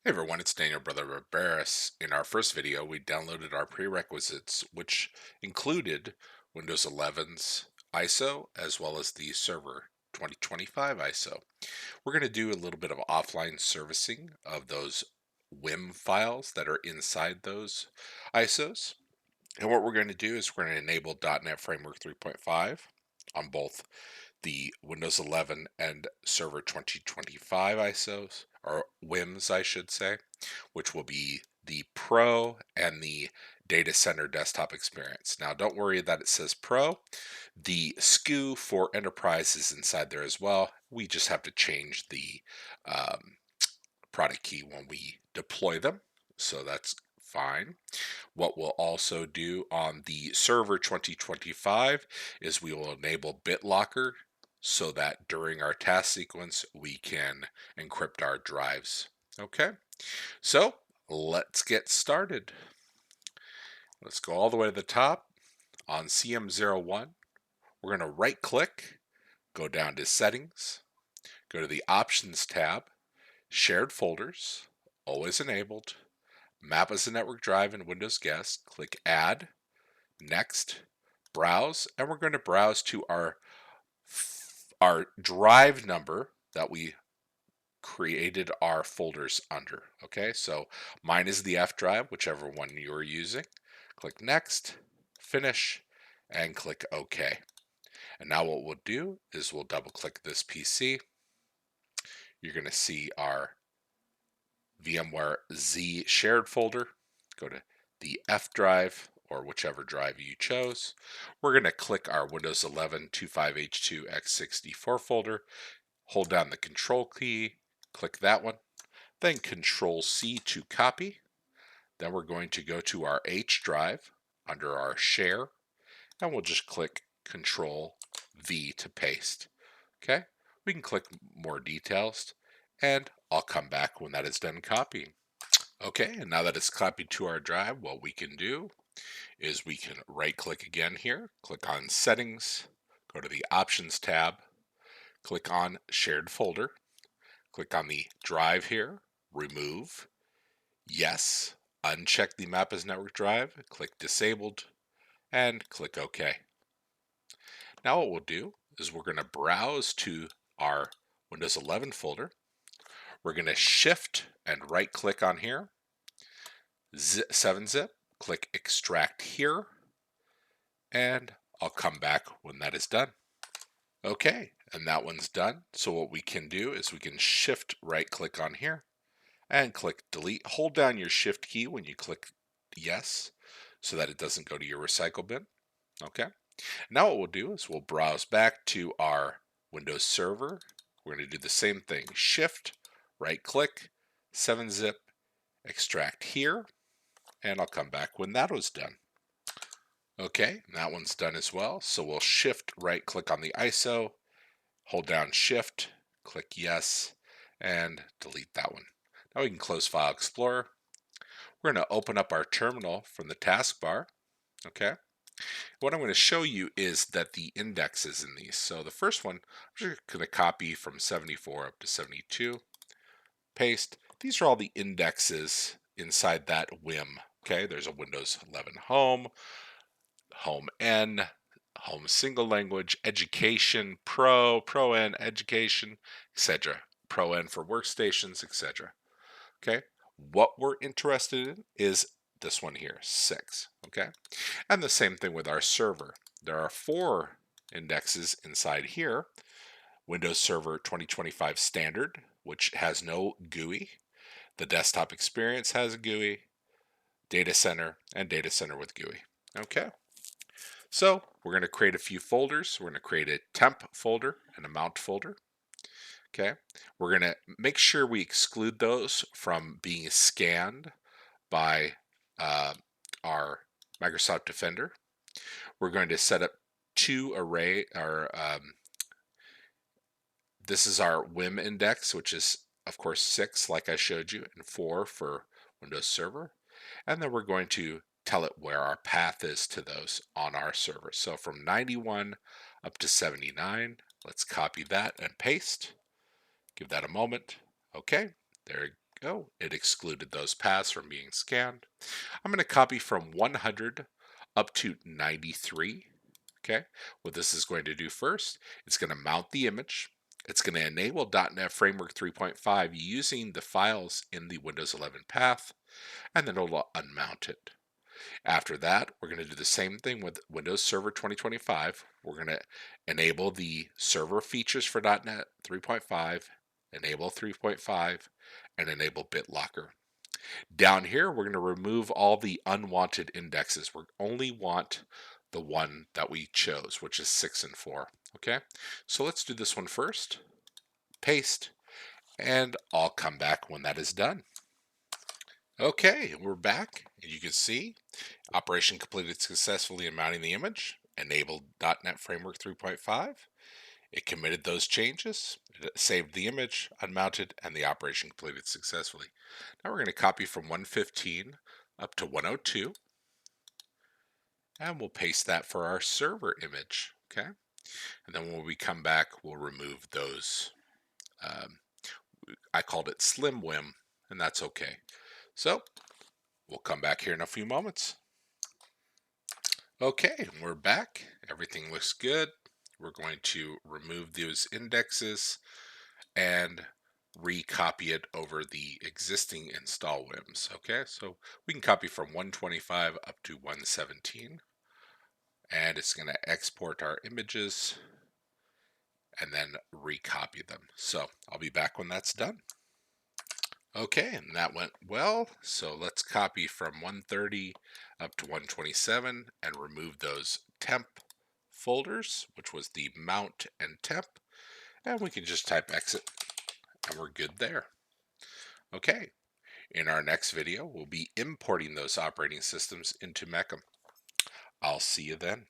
Hey everyone, it's Daniel Brother Barbaris. In our first video, we downloaded our prerequisites, which included Windows 11's ISO as well as the Server 2025 ISO. We're going to do a little bit of offline servicing of those WIM files that are inside those ISOs. And what we're going to do is we're going to enable .NET Framework 3.5 on both the Windows 11 and Server 2025 ISOs, or WIMs, I should say, which will be the Pro and the Data Center Desktop Experience. Now, don't worry that it says Pro. The SKU for Enterprise is inside there as well. We just have to change the um, product key when we deploy them, so that's fine. What we'll also do on the Server 2025 is we will enable BitLocker so that during our task sequence we can encrypt our drives. Okay, so let's get started. Let's go all the way to the top. On CM01, we're going to right click, go down to Settings, go to the Options tab, Shared Folders, always enabled, Map as a network drive in Windows Guest, click Add, Next, Browse, and we're going to browse to our drive number that we created our folders under. Okay, so mine is the F drive, whichever one you're using. Click Next, Finish, and click OK. And now what we'll do is we'll double click this PC. You're going to see our VMware Z shared folder. Go to the F drive or whichever drive you chose. We're going to click our Windows 11 25H2x64 folder, hold down the Control key, click that one, then Control C to copy. Then we're going to go to our H drive under our share, and we'll just click Control V to paste. Okay, we can click more details, and I'll come back when that is done copying. Okay, and now that it's copied to our drive, what we can do is we can right click again here, click on Settings, go to the Options tab, click on Shared Folder, click on the drive here, Remove, Yes, uncheck the Map as Network Drive, click Disabled, and click OK. Now what we'll do is we're going to browse to our Windows 11 folder. We're going to Shift and right click on here, 7-zip, click Extract here, and I'll come back when that is done. Okay, and that one's done. So what we can do is we can Shift right click on here and click Delete. Hold down your Shift key when you click Yes so that it doesn't go to your recycle bin. Okay, now what we'll do is we'll browse back to our Windows Server. We're going to do the same thing. Shift, right click, 7-zip, extract here, and I'll come back when that was done. Okay, that one's done as well. So we'll Shift, right click on the ISO, hold down Shift, click Yes, and delete that one. Now we can close File Explorer. We're going to open up our terminal from the taskbar. Okay, what I'm going to show you is that the indexes in these. So the first one, I'm just going to copy from 74 up to 72, paste. These are all the indexes inside that WIM. Okay, there's a Windows 11 Home, Home N, Home Single Language, Education, Pro, Pro N, Education, etc. Pro N for workstations, etc. Okay, what we're interested in is this one here, 6. Okay, and the same thing with our server. There are 4 indexes inside here. Windows Server 2025 Standard, which has no GUI. The Desktop Experience has a GUI. Data Center, and Data Center with GUI. Okay, so we're going to create a few folders. We're going to create a temp folder and a mount folder. Okay, we're going to make sure we exclude those from being scanned by our Microsoft Defender. We're going to set up 2 array, this is our WIM index, which is of course 6 like I showed you, and 4 for Windows Server. And then we're going to tell it where our path is to those on our server. So from 91 up to 79, let's copy that and paste. Give that a moment. Okay, there go. It excluded those paths from being scanned. I'm going to copy from 100 up to 93. Okay, what this is going to do first, it's going to mount the image. It's going to enable .NET Framework 3.5 using the files in the Windows 11 path, and then it'll unmount it. After that, we're going to do the same thing with Windows Server 2025. We're going to enable the server features for .NET 3.5, enable 3.5, and enable BitLocker. Down here, we're going to remove all the unwanted indexes. We only want the one that we chose, which is 6 and 4. Okay, so let's do this one first. Paste, and I'll come back when that is done. Okay, we're back, and you can see operation completed successfully in mounting the image, enabled .NET Framework 3.5. It committed those changes, it saved the image, unmounted, and the operation completed successfully. Now we're going to copy from 115 up to 102, and we'll paste that for our server image. Okay, and then when we come back, we'll remove those. I called it Slim Wim, and that's okay. So we'll come back here in a few moments. Okay, we're back. Everything looks good. We're going to remove those indexes and recopy it over the existing install WIMs. Okay, so we can copy from 125 up to 117, and it's going to export our images and then recopy them. So I'll be back when that's done. Okay, and that went well. So let's copy from 130 up to 127 and remove those temp folders, which was the mount and temp. And we can just type exit and we're good there. Okay, in our next video, we'll be importing those operating systems into MCM. I'll see you then.